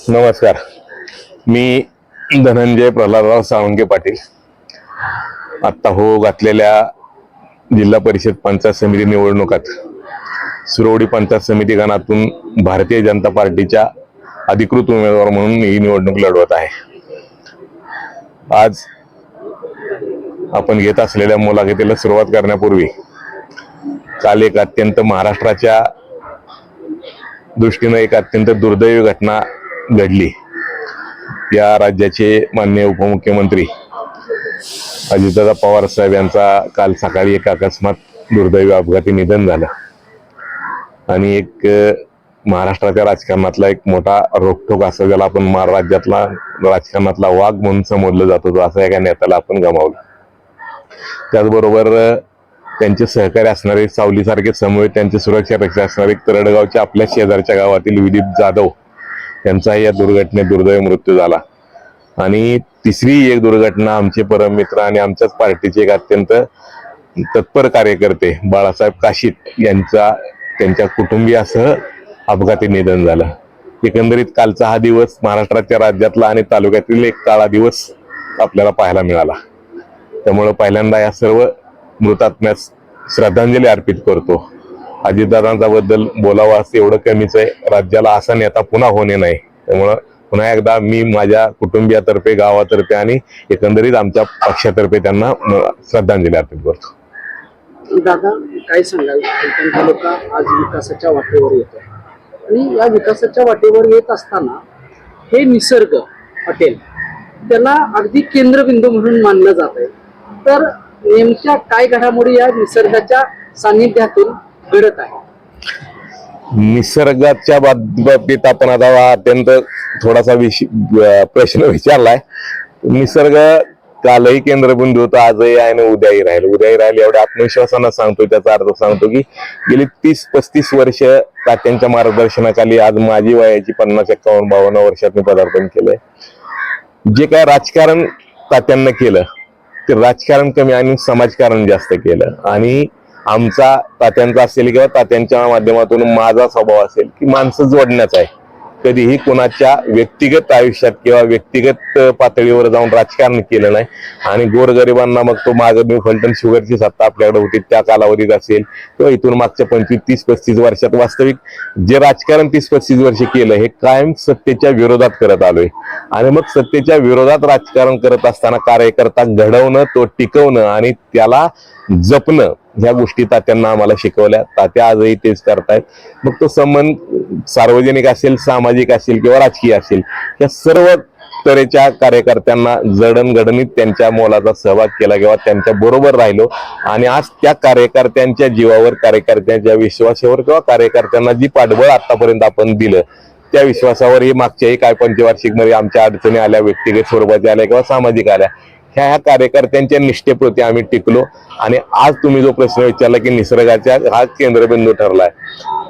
नमस्कार. मी धनंजय प्रल्हादराव साळुंखे पाटील. आत्ता हो घातलेल्या जिल्हा परिषद पंचायत समिती निवडणुकात सुरवडी पंचायत समिती गणातून भारतीय जनता पार्टीच्या अधिकृत उमेदवार म्हणून ही निवडणूक लढवत आहे. आज आपण घेत असलेल्या मुलाखतीला सुरुवात करण्यापूर्वी काल एक अत्यंत महाराष्ट्राच्या दृष्टीने एक अत्यंत दुर्दैवी घटना घडली. या राज्याचे माननीय उपमुख्यमंत्री अजितदादा पवार साहेब यांचा काल सकाळी एक अकस्मात दुर्दैवी अपघाती निधन झालं आणि एक महाराष्ट्राच्या राजकारणातला एक मोठा रोखठोक असं ज्याला आपण राज्यातला राजकारणातला वाघ म्हणून समजलं जात होतं असं एका नेत्याला आपण गमावलं. त्याचबरोबर त्यांचे सहकारी असणारे सावलीसारखे समवेत त्यांची सुरक्षा रक्षक असणारे तरडगावच्या आपल्या शेजारच्या गावातील विदीप जाधव यांचाही या दुर्घटनेत दुर्दैवी मृत्यू झाला. आणि तिसरी एक दुर्घटना आमचे परम मित्र आणि आमच्याच पार्टीचे एक अत्यंत तत्पर कार्यकर्ते बाळासाहेब काशीत यांचा त्यांच्या कुटुंबियासह अपघाती निधन झालं. एकंदरीत कालचा हा दिवस महाराष्ट्राच्या राज्यातला आणि तालुक्यातील एक काळा दिवस आपल्याला पाहायला मिळाला. त्यामुळे पहिल्यांदा या सर्व मृतात्म्यास श्रद्धांजली अर्पित करतो. अजितदादांचा बद्दल बोलावं असं एवढं कमीच आहे. राज्याला असा नेता पुन्हा होणे नाही. त्यामुळं पुन्हा एकदा मी माझ्या कुटुंबियातर्फे गावातर्फे आणि एकंदरीत आमच्या पक्षातर्फे त्यांना श्रद्धांजली अर्पित करतो. दादा काय सांगाल, तालुका आज विकासाच्या वाटेवर येतो आणि या विकासाच्या वाटेवर येत असताना हे निसर्ग हॉटेल त्याला अगदी केंद्रबिंदू म्हणून मानलं जात आहे. तर नेमक्या काय घडामोडी या निसर्गाच्या सानिध्यातून घडत आहे? निसर्गाच्या बाबतीत आपण आता अत्यंत थोडासा प्रश्न विचारलाय. निसर्ग कालही केंद्रबिंदू होता, आजही आहे आणि उद्याही राहील एवढ्या आत्मविश्वासानं सांगतो. त्याचा अर्थ सांगतो की गेली 30-35 वर्ष तात्यांच्या मार्गदर्शनाखाली आज माझी वयाची 50-51-52 वर्षात मी पदार्पण केलंय. जे काय राजकारण तात्यांना केलं ते राजकारण कमी आणि समाजकारण जास्त केलं. आणि आमचा तात्यांचा असेल किंवा तात्यांच्या माध्यमातून माझा स्वभाव असेल की माणसं जोडण्याचा आहे. कधीही कोणाच्या व्यक्तिगत आयुष्यात किंवा व्यक्तिगत पातळीवर जाऊन राजकारण केलं नाही. आणि गोरगरिबांना मग तो मागणी फलटण शुगरची सत्ता आपल्याकडे होती त्या कालावधीत असेल किंवा इथून मागच्या 25-30-35 वर्षात वास्तविक जे राजकारण 30-35 वर्ष केलं हे कायम सत्तेच्या विरोधात करत आलोय. आणि मग सत्तेच्या विरोधात राजकारण करत असताना कार्यकर्ता घडवणं, तो टिकवणं आणि त्याला जपणं ह्या गोष्टी तात्यांना आम्हाला शिकवल्या. तात्या आजही तेच करतायत. मग तो संबंध सार्वजनिक असेल, सामाजिक असेल किंवा राजकीय असेल, या सर्व तऱ्हेच्या कार्यकर्त्यांना जडणघडणीत त्यांच्या मोलाचा सहभाग केला किंवा त्यांच्या बरोबर राहिलो. आणि आज त्या कार्यकर्त्यांच्या जीवावर, कार्यकर्त्यांच्या विश्वासावर किंवा कार्यकर्त्यांना जी पाठबळ आतापर्यंत आपण दिलं त्या विश्वासावर ही मागच्याही काय पंचवार्षिक मध्ये आमच्या अडचणी आल्या, व्यक्तिगत स्वरूपाच्या आल्या किंवा सामाजिक आल्या, ह्या कार्यकर्त्यांच्या निष्ठेप्रती आम्ही टिकलो. आणि आज तुम्ही जो प्रश्न विचारला की निसर्गाच्या हा केंद्रबिंदू ठरलाय,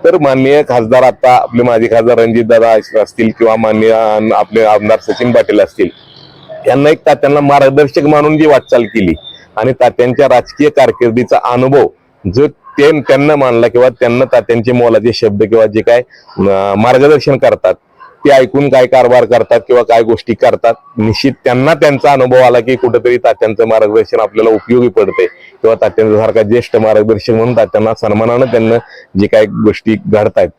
तर माननीय खासदार आता आपले माजी खासदार रणजितदादा असतील किंवा माननीय आपले आमदार सचिन पाटील असतील, यांना एक तात्यांना मार्गदर्शक मानून जी वाटचाल केली आणि तात्यांच्या राजकीय कारकिर्दीचा अनुभव जो त्यांना मानला किंवा त्यांना तात्यांचे मोलाचे शब्द किंवा जे काय मार्गदर्शन करतात ते ऐकून काय कारभार करतात किंवा काय गोष्टी करतात, निश्चित त्यांना त्यांचा अनुभव आला की कुठेतरी तात्यांचं मार्गदर्शन आपल्याला उपयोगी पडते किंवा तात्यांचा सारखा ज्येष्ठ मार्गदर्शक म्हणून तात्यांना सन्मानानं त्यांना जे काही गोष्टी घडतायत.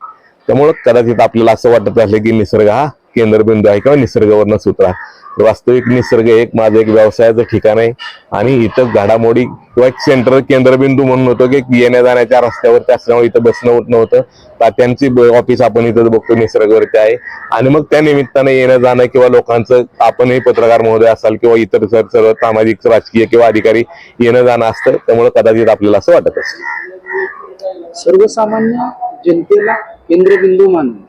त्यामुळं कदाचित आपल्याला असं वाटत असेल की निसर्ग हा केंद्रबिंदू आहे किंवा निसर्गावरनं सूत्र आहे. वास्तविक निसर्ग एक माझं एक व्यवसायाचं ठिकाण आहे आणि इथं घडामोडी किंवा एक सेंट्रल केंद्रबिंदू म्हणून होतो की येण्या जाण्याच्या रस्त्यावरती असल्यामुळे इथं बसणं होत नव्हतं. तात्यांची ऑफिस आपण इथं बघतो निसर्गावरती आहे. आणि मग त्या निमित्तानं येणं जाणं किंवा लोकांचं, आपणही पत्रकार महोदय असाल किंवा इतर सर्व सामाजिक राजकीय किंवा अधिकारी येणं जाणं असतं. त्यामुळे कदाचित आपल्याला असं वाटत असेल. सर्वसामान्य जनतेला केंद्रबिंदू मानून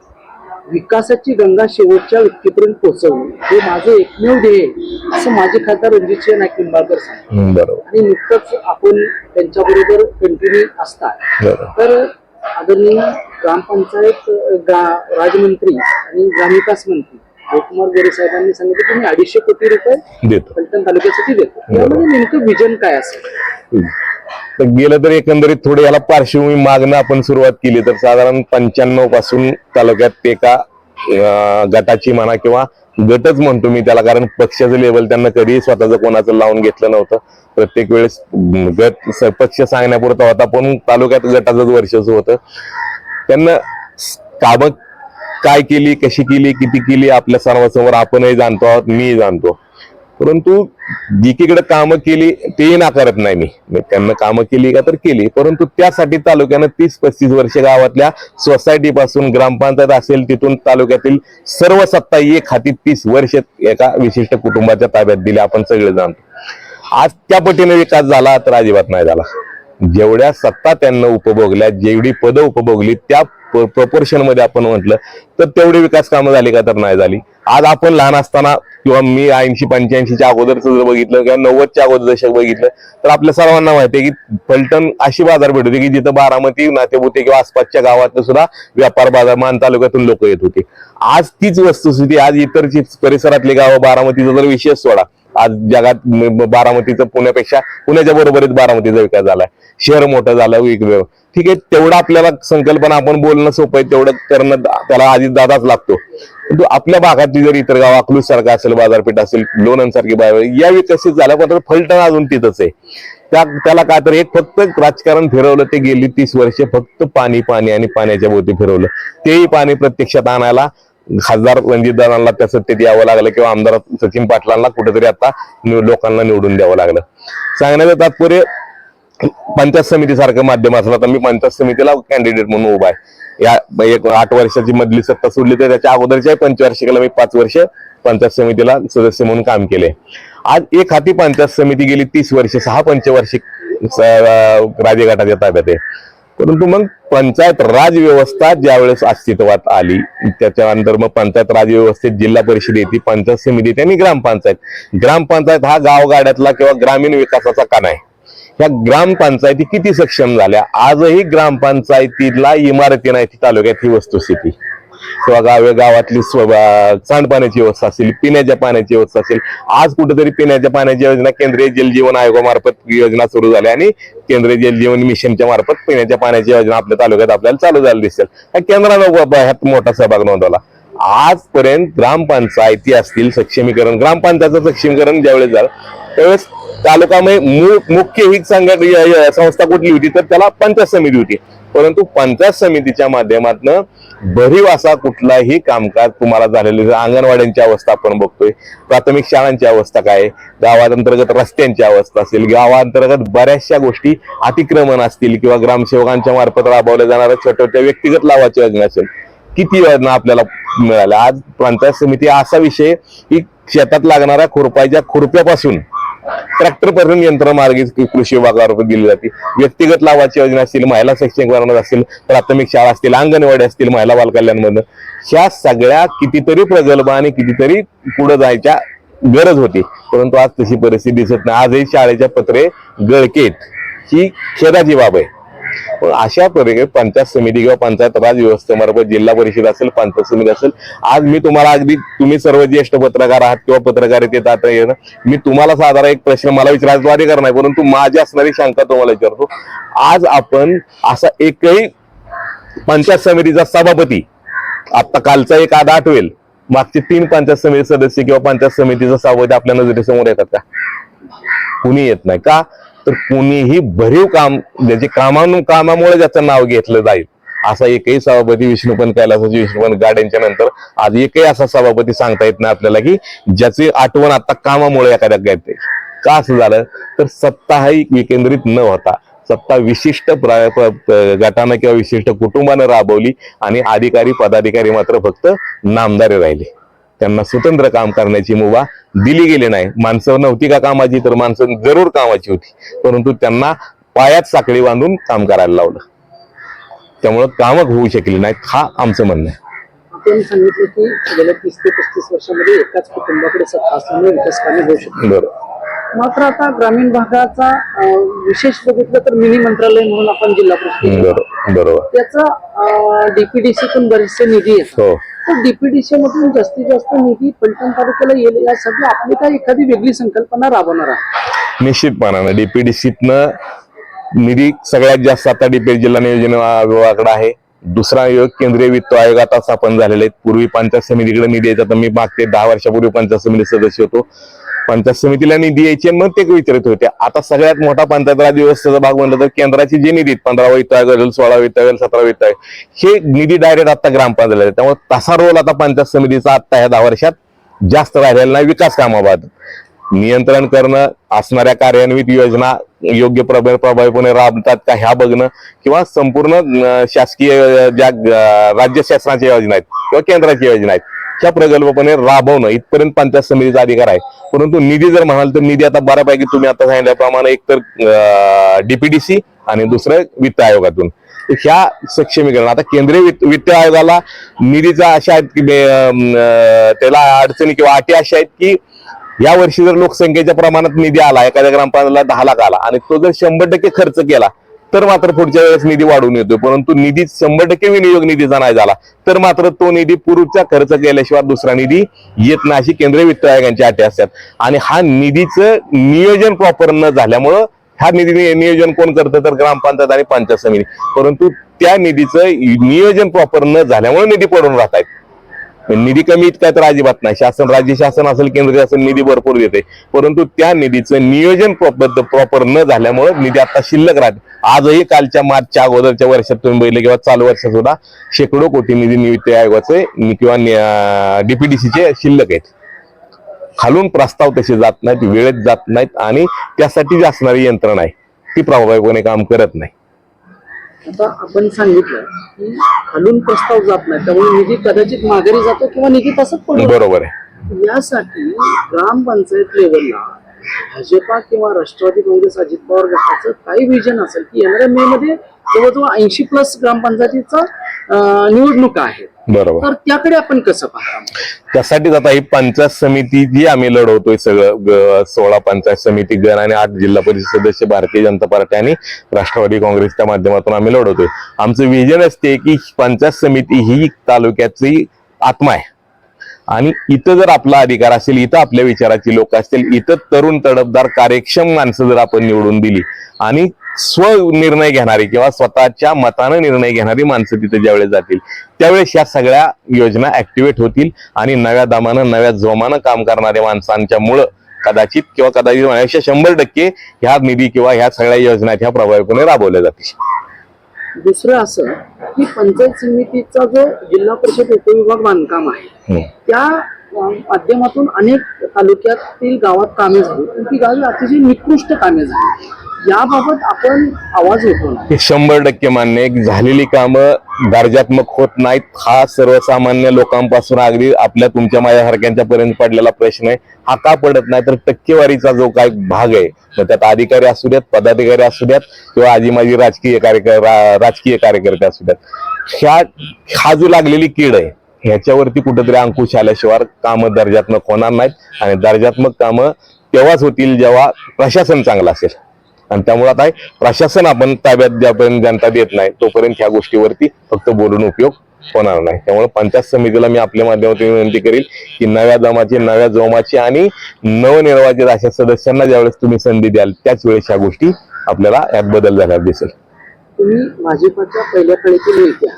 विकासाची गंगा शेवटच्या व्यक्तीपर्यंत पोहोचवणे हे माझं एकमेव ध्येय असं माजी खासदार रणजितसिंह नाईक निंबाळकर सांगतात. बरोबर. आणि नुकतंच आपण त्यांच्याबरोबर कंटिन्यू असतात. तर आदरणीय ग्रामपंचायत राज्यमंत्री आणि ग्रामविकास मंत्री जयकुमार गोरे साहेबांनी सांगितलं की मी 250 कोटी रुपये फलटण तालुक्यासाठी देतो. त्यामध्ये नेमकं विजन काय असेल? तर गेलं तर एकंदरीत थोडी याला पार्श्वभूमी मागणं आपण सुरुवात केली तर साधारण 95 पासून तालुक्यात एका गटाची म्हणा किंवा गटच म्हणतो मी त्याला, कारण पक्षाचं लेवल त्यांना कधीही स्वतःचं कोणाचं लावून घेतलं नव्हतं. प्रत्येक वेळेस पक्ष सांगण्यापुरता होता, पण तालुक्यात गटाचंच वर्चस्व होतं. त्यांना कामं काय केली, कशी केली, किती केली आपल्या सर्वांसमोर आपणही जाणतो आहोत, मीही जाणतो. परंतु एकीकडे कामं केली तेही नाकारत नाही मी त्यांना कामं केली का तर केली, परंतु त्यासाठी तालुक्यानं 30-35 वर्ष गावातल्या सोसायटी पासून ग्रामपंचायत असेल तिथून तालुक्यातील सर्व सत्ता एक हाती 30 वर्ष एका विशिष्ट कुटुंबाच्या ताब्यात दिली, आपण सगळे जाणतो. आज त्या पटीने विकास झाला तर अजिबात नाही झाला. जेवढ्या सत्ता त्यांना उपभोगल्या, जेवढी पदं उपभोगली त्या प्रपोर्शन मध्ये आपण म्हटलं तर तेवढी विकास कामं झाली का तर नाही झाली. आज आपण लहान असताना किंवा मी 80-85च्या अगोदरचं जर बघितलं किंवा 90च्या अगोदर दशक बघितलं तर आपल्या सर्वांना माहिती आहे की फलटण अशी बाजारपेठ होती की जिथं बारामती, नातेपुते किंवा आसपासच्या गावात सुद्धा व्यापार बाजार मान तालुक्यातून लोक येत होते. आज तीच वस्तुस्थिती, आज इतर परिसरातली गावं, बारामतीचा जर विशेष सोडा, आज जगात बारामतीचं पुण्याच्या बरोबरीत बारामतीचा विकास झालाय. शहर मोठं झालं, वेगवेगळं ठीक आहे. तेवढं आपल्याला संकल्पना आपण बोलणं सोपं आहे, तेवढं करणं त्याला आधी दादाच लागतो. परंतु आपल्या भागातली जर इतर गाव अकलूज सारखं असेल, बाजारपेठ असेल, लोणंद सारखी बाजारपेठ या विकसित झाल्या, पण फलटण अजून तिथंच आहे. त्याला काय तर एक फक्त राजकारण फिरवलं, ते गेली 30 वर्ष फक्त पाणी आणि पाण्याच्या भोवती फिरवलं. तेही पाणी प्रत्यक्षात आणायला खासदार रणजितदादांना त्या सत्तेत यावं लागलं किंवा आमदार सचिन पाटलांना कुठेतरी आता लोकांना निवडून द्यावं लागलं. सांगण्याचं तात्पर्य पंचायत समिती सारखं माध्यम असलं तर मी पंचायत समितीला कॅन्डिडेट म्हणून उभा आहे. या 8 वर्षाची मधली सत्ता सोडली तर त्याच्या अगोदरच्या पंचवार्षिकाला मी 5 वर्ष पंचायत समितीला सदस्य म्हणून काम केले. आज एक हाती पंचायत समिती गेली 30 वर्ष, 6 पंचवार्षिक राजगटाच्या ताब्यात आहे. परंतु मग पंचायत राज व्यवस्था ज्यावेळेस अस्तित्वात आली त्याच्यानंतर मग पंचायत राज व्यवस्थेत जिल्हा परिषद येते, पंचायत समिती येते आणि ग्रामपंचायत हा गावगाड्यातला किंवा ग्रामीण विकासाचा कणा आहे. ह्या ग्रामपंचायती किती सक्षम झाल्या, आजही ग्रामपंचायतीला इमारती नाही तालुक्यात, ही वस्तुस्थिती. किंवा गावातली सांडपाण्याची व्यवस्था असेल, पिण्याच्या पाण्याची व्यवस्था असेल. आज कुठेतरी पिण्याच्या पाण्याची योजना केंद्रीय जलजीवन आयोगामार्फत योजना सुरू झाल्या आणि केंद्रीय जलजीवन मिशनच्या मार्फत पिण्याच्या पाण्याची योजना आपल्या तालुक्यात आपल्याला चालू झाली दिसेल. ह्या केंद्रानं ह्यात मोठा सहभाग नोंदवला. आजपर्यंत ग्रामपंचायती असतील सक्षमीकरण, ग्रामपंचायतचं सक्षमीकरण ज्यावेळेस झालं त्यावेळेस तालुकामध्ये मुख्य ही संस्था कुठली होती तर त्याला पंचायत समिती होती. परंतु पंचायत समितीच्या माध्यमातून भरीव असा कुठलाही कामकाज तुम्हाला झालेलं, अंगणवाड्यांची अवस्था आपण बघतोय, प्राथमिक शाळांची अवस्था काय, गावांतर्गत रस्त्यांची अवस्था असेल, गावांतर्गत बऱ्याचशा गोष्टी अतिक्रमण असतील किंवा ग्रामसेवकांच्या मार्फत राबवल्या जाणाऱ्या छोट्या छोट्या व्यक्तिगत लाभाची योजना असेल, किती योजना आपल्याला मिळाल्या. आज पंचायत समिती असा विषय की शेतात लागणाऱ्या खुरप्यापासून ट्रॅक्टर पर्यंत यंत्रमार्गी कृषी विभागावर दिली जाते. व्यक्तिगत लाभाची योजना असतील, महिला सक्षमीकरण असतील, प्राथमिक शाळा असतील, अंगणवाडी असतील, महिला बालकल्याण मधून, ह्या सगळ्या कितीतरी प्रगल्भ आणि कितीतरी पुढे जायच्या गरज होती. परंतु आज तशी परिस्थिती दिसत नाही. आजही शाळेच्या पत्रे गळकेत, ही खेदाची बाब आहे. पण अशा प्रकारे पंचायत समिती किंवा पंचायत राज व्यवस्थेमार्फत जिल्हा परिषद असेल, पंचायत समिती असेल, आज मी तुम्हाला अगदी तुम्ही सर्व ज्येष्ठ पत्रकार आहात किंवा पत्रकारितेत आता येणं, मी तुम्हाला साधारण एक प्रश्न मला विचारायचा अधिकार नाही, परंतु माझी असणारी शंका तुम्हाला विचारतो. आज आपण असा एकही पंचायत समितीचा सभापती, आता कालचा एक आधा आठवेल, मागचे 3 पंचायत समिती सदस्य किंवा पंचायत समितीचा सभापती आपल्या नजरेसमोर येतात का? कुणी येत नाही. का तर कुणीही भरीव काम ज्याचे कामामुळे ज्याचं नाव घेतलं जाईल असा एकही सभापती विष्णुपंत कैलासाची विष्णुपंत गाड्यांच्या नंतर आज एकही असा सभापती सांगता येत नाही आपल्याला की ज्याची आठवण आता कामामुळे एखाद्या येते. का असं झालं तर सत्ता ही विकेंद्रित न होता सत्ता विशिष्ट गटानं किंवा विशिष्ट कुटुंबानं राबवली आणि अधिकारी पदाधिकारी मात्र फक्त नामदारे राहिले. त्यांना स्वतंत्र काम करण्याची मुभा दिली गेली नाही. माणसं नव्हती का कामाची, तर माणसं जरूर कामाची होती, परंतु त्यांना पायात साखळी बांधून काम करायला लावलं. त्यामुळं कामं होऊ शकली नाहीत, हा आमचं म्हणणं आहे. आपण सांगितलं की गेल्या 30 ते 35 वर्षामध्ये एकाच कुटुंबाकडे सत्ता असल्यामुळे विकास कामे होऊ शकते. बरोबर. मात्र आता ग्रामीण भागाचा विशेष बघितलं तर मिनी मंत्रालय म्हणून आपण जिल्हा परिषद, बरोबर, त्याचा डीपीडीसीतून बरेचसे निधी येतात. हो. तर डीपीडीसी मधून जास्तीत जास्त निधी फलटण तालुक्याला येईल यासाठी आपली काय एखादी वेगळी संकल्पना राबवणार आहे? निश्चितपणानं डीपीडीसीतनं निधी सगळ्यात जास्त आता जिल्हा नियोजन विभागाकडे आहे. दुसरा आयोग केंद्रीय वित्त आयोग आता स्थापन झालेले आहेत. पूर्वी पंचायत समितीकडे निधी यायचा, तर मी मागचे 10 वर्षापूर्वी पंचायत समिती सदस्य होतो. पंचायत समितीला निधी यायचे मग ते विचारित होते. आता सगळ्यात मोठा पंचायत राज व्यवस्थेचा भाग म्हणलं तर केंद्राची जी निधी 15 वित्त आयोग असेल, 16 वित्त आयोग, 17 वित्त आयोग, हे निधी डायरेक्ट आता ग्रामपंचायत. त्यामुळे तसा रोल आता पंचायत समितीचा आता ह्या 10 वर्षात जास्त राहिलेला नाही. विकास कामाबाबत नियंत्रण करणं, असणाऱ्या कार्यान्वित योजना योग्य प्रभावीपणे राबतात का ह्या बघणं, किंवा संपूर्ण शासकीय ज्या राज्य शासनाच्या योजना आहेत किंवा केंद्राच्या योजना आहेत ह्या प्रगल्भपणे राबवणं इथपर्यंत पंचायत समितीचा अधिकार आहे. परंतु निधी जर म्हणाल तर निधी आता बऱ्यापैकी तुम्ही आता सांगितल्याप्रमाणे एकतर डीपीडीसी आणि दुसरं वित्त आयोगातून ह्या सक्षमीकरण. आता केंद्रीय वित्त आयोगाला निधीचा अशा आहेत की त्याला अडचणी किंवा अटी अशा आहेत की या वर्षी जर लोकसंख्येच्या प्रमाणात निधी आला, एखाद्या ग्रामपंचायतीला 10 लाख आला आणि तो जर 100% खर्च केला तर मात्र पुढच्या वेळेस निधी वाढून येतो. परंतु निधी 100% विनियोग निधीचा नाही झाला तर मात्र तो निधी पूर्वीचा खर्च केल्याशिवाय दुसरा निधी येत नाही, अशी केंद्रीय वित्त आयोगांची अटी असतात. आणि हा निधीचं नियोजन प्रॉपर न झाल्यामुळं हा निधी नियोजन कोण करतं तर ग्रामपंचायत आणि पंचायत समिती. परंतु त्या निधीचं नियोजन प्रॉपर न झाल्यामुळे निधी पडून राहत आहेत. निधी कमी इतका तर अजिबात नाही. शासन, राज्य शासन असेल, केंद्र शासन निधी भरपूर देते, परंतु त्या निधीचं नियोजन प्रॉपर न झाल्यामुळे निधी आता शिल्लक राहते. आजही कालच्या मार्चच्या अगोदरच्या वर्षात तुम्ही बघितलं किंवा चालू वर्षात सुद्धा शेकडो कोटी निधी वित्त आयोगाचे किंवा डीपीडीसीचे शिल्लक आहेत. खालून प्रस्ताव तसे जात नाहीत, वेळेत जात नाहीत आणि त्यासाठी जी असणारी यंत्रणा आहे ती प्रभावीपणे काम करत नाही. आता आपण सांगितलं की खालून प्रस्ताव जात नाही, त्यामुळे निधी कदाचित माघारी जातो किंवा निधी तसंच पडतो. बरोबर आहे. यासाठी ग्रामपंचायत लेवलला भाजपा किंवा राष्ट्रवादी काँग्रेस अजित पवार गटाचं काही विजन असेल की येणाऱ्या मे मध्ये जवळजवळ 80+ ग्रामपंचायतीचा निवडणुका आहेत, बरोबर, तर त्याकडे आपण कसं पाहता? त्यासाठीच आता ही पंचायत समिती जी आम्ही लढवतोय सगळं 16 पंचायत समिती गण आणि 8 जिल्हा परिषद सदस्य भारतीय जनता पार्टी आणि राष्ट्रवादी काँग्रेसच्या माध्यमातून आम्ही लढवतोय. आमचं विजन असते की पंचायत समिती ही तालुक्याची आत्मा आहे आणि इथं जर आपला अधिकार असेल, इथं आपल्या विचाराची लोक असतील, इथं तरुण तडफदार कार्यक्षम माणसं जर आपण निवडून दिली आणि निर्णय घेणारी किंवा स्वतःच्या मतानं निर्णय घेणारी माणसं तिथे ज्यावेळेस जातील त्यावेळेस या सगळ्या योजना ऍक्टिव्हेट होतील आणि नव्या दमानं नव्या जोमानं काम करणाऱ्या माणसांच्या मुळे कदाचित 100% ह्या निधी किंवा ह्या सगळ्या योजना ह्या प्रभावीपणे राबवल्या जातील. दुसरं असं की पंचायत समितीचा जो जिल्हा परिषद उपविभाग बांधकाम आहे त्या माध्यमातून अनेक तालुक्यातील गावात कामे झाली, पण ती गावी अतिशय निकृष्ट कामे झाली. याबाबत आपण आवाज उठवला. 100% मान्य आहे. झालेली कामं दर्जात्मक होत नाहीत. हा सर्वसामान्य लोकांपासून अगदी आपल्या तुमच्या माझ्यासारख्यांच्या पर्यंत पडलेला प्रश्न आहे. हा का पडत नाही तर टक्केवारीचा जो काही भाग आहे, मग त्यात अधिकारी असू द्यात, पदाधिकारी असू द्यात किंवा आजी माझी राजकीय कार्यकर्ते असू द्यात, हा जो लागलेली कीड आहे ह्याच्यावरती कुठेतरी अंकुश आल्याशिवाय कामं दर्जात्मक होणार नाहीत आणि दर्जात्मक कामं तेव्हाच होतील जेव्हा प्रशासन चांगलं असेल. आणि त्यामुळे आता प्रशासन आपण ताब्यात ज्यापर्यंत जनता देत नाही तोपर्यंत ह्या गोष्टीवरती फक्त बोलून उपयोग होणार नाही. त्यामुळे पंचायत समितीला मी आपल्या माध्यमातून विनंती करेल की नव्या दमाची, नव्या जोमाची आणि नवनिर्वाचित अशा सदस्यांना ज्यावेळेस तुम्ही संधी द्याल त्याच वेळेस ह्या गोष्टी आपल्याला यात बदल झाल्यावर दिसेल. तुम्ही भाजपच्या पहिल्या फळीतील नेत्या,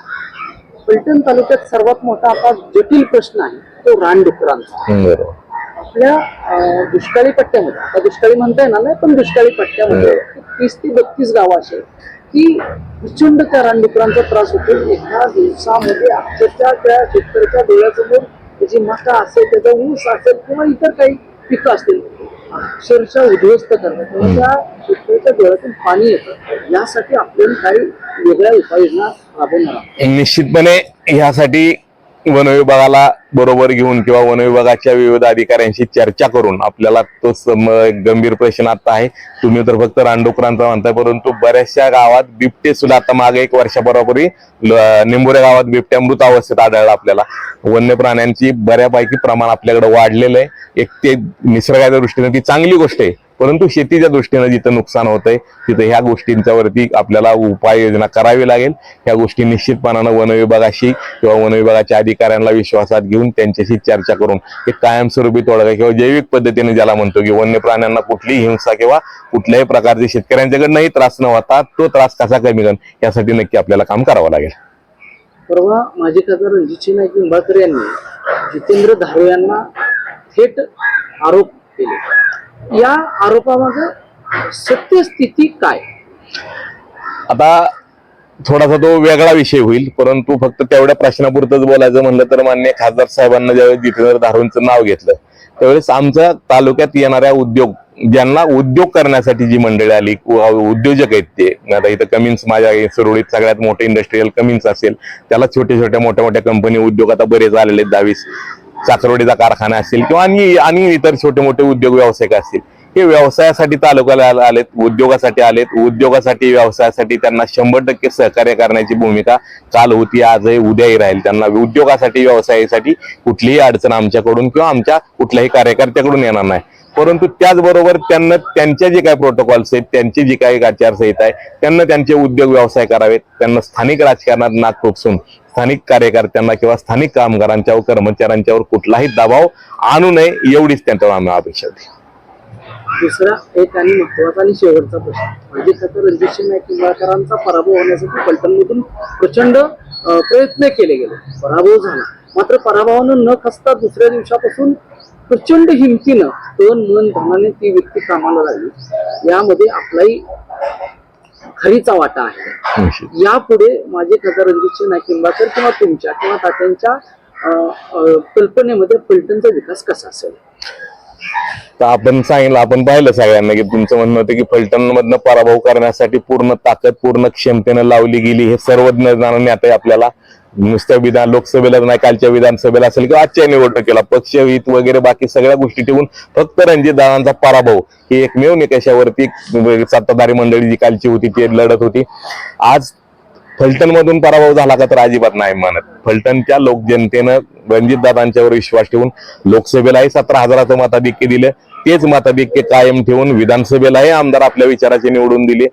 फलटण तालुक्यात सर्वात मोठा आता जटिल प्रश्न आहे तो रानडुकरांचा. बरोबर. आपल्या दुष्काळी पट्ट्यामध्ये, आता दुष्काळी म्हणता येणार नाही पण दुष्काळी पट्ट्यामध्ये 30 ते 32 गाव असे की प्रचंड त्या रानडुकरांचा त्रास होतो. एका दिवसामध्ये अक्षरशः त्या शेतकऱ्याच्या डोळ्यासमोर त्याची मका असेल, त्याचा ऊस असेल किंवा इतर काही पिकं असतील अक्षरशः उद्ध्वस्त करतात, तेव्हा त्या शेतकऱ्याच्या डोळ्यातून पाणी येतं. यासाठी आपण काही वेगळ्या उपाययोजना राबवणार आहोत. निश्चितपणे ह्यासाठी वन विभागाला बरोबर घेऊन किंवा वन विभागाच्या विविध अधिकाऱ्यांशी चर्चा करून आपल्याला तो गंभीर प्रश्न आता आहे. तुम्ही तर फक्त रानडुकरांचा म्हणताय, परंतु बऱ्याचशा गावात बिबटे सुद्धा आता मागे 1 वर्षापूर्वी निंबोरे गावात बिबट्या मृत अवस्थेत आढळला. आपल्याला वन्य प्राण्यांची बऱ्यापैकी प्रमाण आपल्याकडे वाढलेलं आहे. एक ते निसर्गाच्या दृष्टीने ती चांगली गोष्ट आहे, परंतु शेतीच्या दृष्टीने जिथं नुकसान होतंय तिथं ह्या गोष्टींच्या वरती आपल्याला उपाययोजना करावी लागेल. ह्या गोष्टी निश्चितपणानं वन विभागाशी किंवा वन विभागाच्या अधिकाऱ्यांना विश्वासात घेऊन त्यांच्याशी चर्चा करून एक कायमस्वरूपी तोडगा किंवा जैविक पद्धतीने ज्याला म्हणतो की वन्य प्राण्यांना कुठलीही हिंसा किंवा कुठल्याही प्रकारचे शेतकऱ्यांच्याकडनंही त्रास न होता तो त्रास कसा कमी करण यासाठी नक्की आपल्याला काम करावं लागेल. परवा माजी खासदार रणजित नाईक निंबाळकर यांनी जितेंद्र धारे यांना थेट आरोप केले. या आरोपामागे सत्यस्थिती काय? आता थोडासा तो वेगळा विषय होईल, परंतु फक्त तेवढ्या प्रश्नापुरतच बोलायचं म्हणलं तर मान्य खासदार साहेबांना ज्यावेळेस जितेंद्र धारूंचं नाव घेतलं त्यावेळेस आमच्या तालुक्यात येणाऱ्या ज्यांना उद्योग करण्यासाठी जी मंडळी आली, उद्योजक आहेत ते, आता इथं कमिन्स माझ्या सुरळीत सगळ्यात मोठे इंडस्ट्रीयल कमिन्स असेल, त्याला छोटे छोट्या मोठ्या कंपनी उद्योग आता बरेच आलेले आहेत. 22 चाकरवडीचा कारखाना असेल किंवा आणि इतर छोटे मोठे उद्योग व्यावसायिक असतील, हे व्यवसायासाठी तालुक्याला आलेत, उद्योगासाठी आलेत. उद्योगासाठी व्यवसायासाठी त्यांना 100% सहकार्य करण्याची भूमिका काल होती, आजही उद्याही राहील. त्यांना उद्योगासाठी व्यवसायासाठी कुठलीही अडचण आमच्याकडून किंवा आमच्या कुठल्याही कार्यकर्त्याकडून येणार नाही. परंतु त्याचबरोबर त्यांना त्यांच्या जे काही प्रोटोकॉल्स आहेत, त्यांची जी काही आचारसंहिता आहे, त्यांना त्यांचे उद्योग व्यवसाय करावेत. त्यांना स्थानिक राजकारणात नाक खुपसून स्थानिक कार्यकर्त्यांना किंवा स्थानिक कामगारांच्यावर कर्मचाऱ्यांच्यावर कुठलाही दबाव आणू नये, एवढीच त्यांच्यावर आम्ही अपेक्षा होती. दुसरा एक आणि महत्वाचा आणि शेवटचा प्रश्न, माजी खासदार रणजित नाईक निंबाळकरांचा पराभव होण्यासाठी फलटणमधून प्रचंड प्रयत्न केले गेले, पराभव झाला. मात्र पराभवानं न खचता दुसऱ्या दिवसापासून प्रचंड हिमतीनं तन मन धनाने ती व्यक्ती कामाला लागली. यामध्ये आपलाही खरीचा वाटा आहे. यापुढे माजी खासदार रणजित नाईक निंबाळकर किंवा तुमच्या किंवा तात्यांच्या कल्पनेमध्ये फलटणचा विकास कसा असेल? तर आपण पाहिलं सगळ्यांना की तुमचं म्हणणं होतं की फलटण मधनं पराभव करण्यासाठी पूर्ण ताकद पूर्ण क्षमतेनं लावली गेली. हे सर्व ज्ञानाने आता आपल्याला नुसत्या लोकसभेला नाही, कालच्या विधानसभेला असेल किंवा आजच्या निवडणुकीला पक्षहित वगैरे बाकी सगळ्या गोष्टी ठेवून फक्त रणजितदादांचा पराभव ही एकमेव निकषावरती सत्ताधारी मंडळी जी कालची होती ती लढत होती. आज फलटण मधून पराभव झाला का तर अजिबात नाही मानत. फलटणच्या लोकजनतेनं रणजितदादांच्यावर विश्वास ठेवून लोकसभेलाही 17,000चं मताधिक्य दिले. तेच मताधिक्य कायम ठेवून विधानसभेलाही आमदार आपल्या विचाराचे निवडून दिले.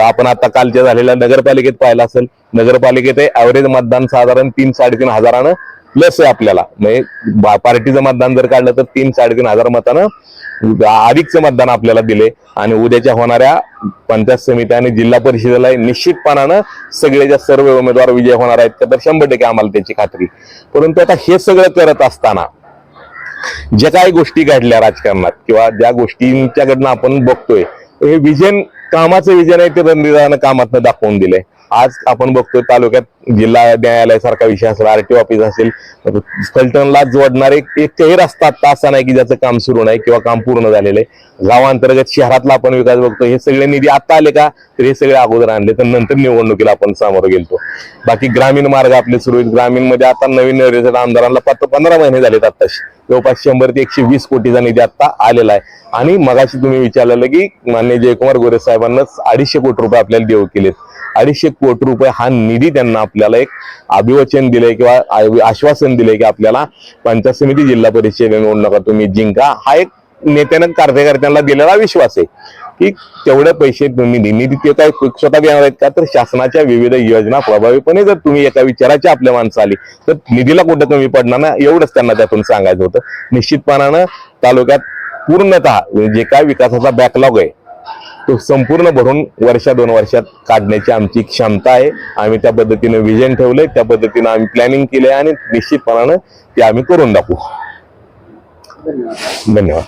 आपण आता कालच्या झालेल्या नगरपालिकेत पाहिलं असेल, नगरपालिकेत ऍव्हरेज मतदान साधारण 3-3.5 हजारानं प्लस आहे आपल्याला. म्हणजे पार्टीचं मतदान जर काढलं तर 3-3.5 हजार मतानं अधिकचं मतदान आपल्याला दिले. आणि उद्याच्या होणाऱ्या पंचायत समिती आणि जिल्हा परिषदेला निश्चितपणानं सगळेच्या सर्व उमेदवार विजय होणार आहेत तर 100% आम्हाला त्याची खात्री. परंतु आता हे सगळं करत असताना ज्या काही गोष्टी घडल्या राजकारणात किंवा ज्या गोष्टींच्याकडनं आपण बघतोय, हे विजन कामाचं विजन आहे ते रणजितदादांनी कामातनं दाखवून दिलंय. आज आपण बघतोय तालुक्यात जिल्हा न्यायालय सारखा विषय असेल, RTO ऑफिस असेल, फलटणला जोडणारे एकही रस्ता आता असा नाही की ज्याचं काम सुरू नाही किंवा काम पूर्ण झालेलं आहे. गावांतर्गत शहरातला आपण विकास बघतो, हे सगळे निधी आता आले का तर हे सगळे अगोदर आणले तर नंतर निवडणुकीला आपण सामोरं गेलतो. बाकी ग्रामीण मार्ग आपले सुरू आहेत. ग्रामीण मध्ये आता नवीन आमदारांना 15 महिने झालेत, आताशी जवळपास 100 ते 120 कोटीचा निधी आता आलेला आहे. आणि मगाशी तुम्ही विचारलेलं की माननीय जयकुमार गोरे साहेबांना 250 कोटी रुपये आपल्याला देऊ केलेत. 250 कोटी रुपये हा निधी त्यांना आपल्याला एक अभिवचन दिलंय किंवा आश्वासन दिलंय की आपल्याला पंचायत समिती जिल्हा परिषद निवडणुका तुम्ही जिंका. हा एक नेत्यानं कार्यकर्त्यांना दिलेला विश्वास आहे की तेवढे पैसे निधी ते काय स्वतः देणार आहेत का तर शासनाच्या विविध योजना प्रभावीपणे जर तुम्ही एका विचाराची आपल्या माणसं आली तर निधीला कुठं कमी पडणार ना, एवढंच त्यांना त्यातून सांगायचं होतं. निश्चितपणानं तालुक्यात पूर्णतः जे काय विकासाचा बॅकलॉग आहे तो संपूर्ण भरून 1-2 वर्षात काढण्याची आमची क्षमता आहे. आम्ही त्या पद्धतीने विजन ठेवलंय, त्या पद्धतीने आम्ही प्लॅनिंग केलंय आणि निश्चितपणानं ते आम्ही करून दाखवू. धन्यवाद. धन्यवाद.